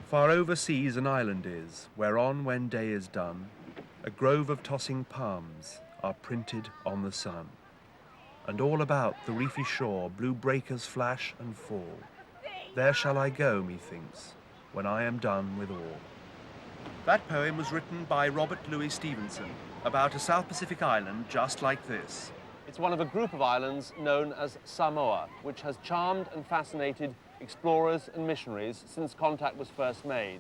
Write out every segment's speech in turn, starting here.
Far overseas an island is, whereon when day is done, a grove of tossing palms are printed on the sun. And all about the reefy shore blue breakers flash and fall. There shall I go, methinks, when I am done with all. That poem was written by Robert Louis Stevenson about a South Pacific island just like this. It's one of a group of islands known as Samoa, which has charmed and fascinated explorers and missionaries since contact was first made.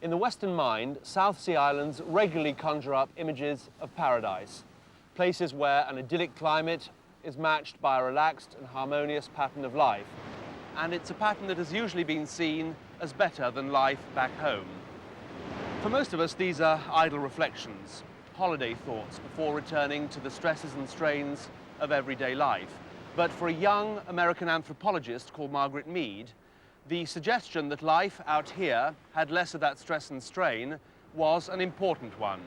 In the Western mind, South Sea islands regularly conjure up images of paradise, places where an idyllic climate is matched by a relaxed and harmonious pattern of life. And it's a pattern that has usually been seen as better than life back home. For most of us, these are idle reflections, holiday thoughts before returning to the stresses and strains of everyday life. But for a young American anthropologist called Margaret Mead, the suggestion that life out here had less of that stress and strain was an important one.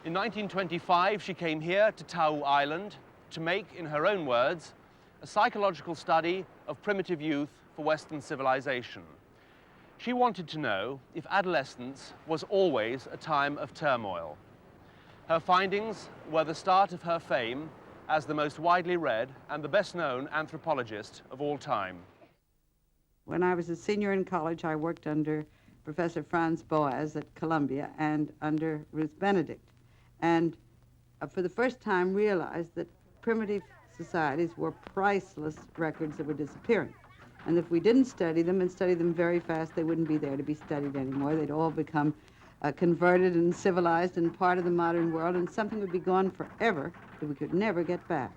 In 1925, she came here to Tau Island to make, in her own words, a psychological study of primitive youth for Western civilization. She wanted to know if adolescence was always a time of turmoil. Her findings were the start of her fame as the most widely read and the best-known anthropologist of all time. When I was a senior in college, I worked under Professor Franz Boas at Columbia and under Ruth Benedict, and for the first time realized that primitive societies were priceless records that were disappearing. And if we didn't study them and study them very fast, they wouldn't be there to be studied anymore. They'd all become converted and civilized and part of the modern world, and something would be gone forever that we could never get back.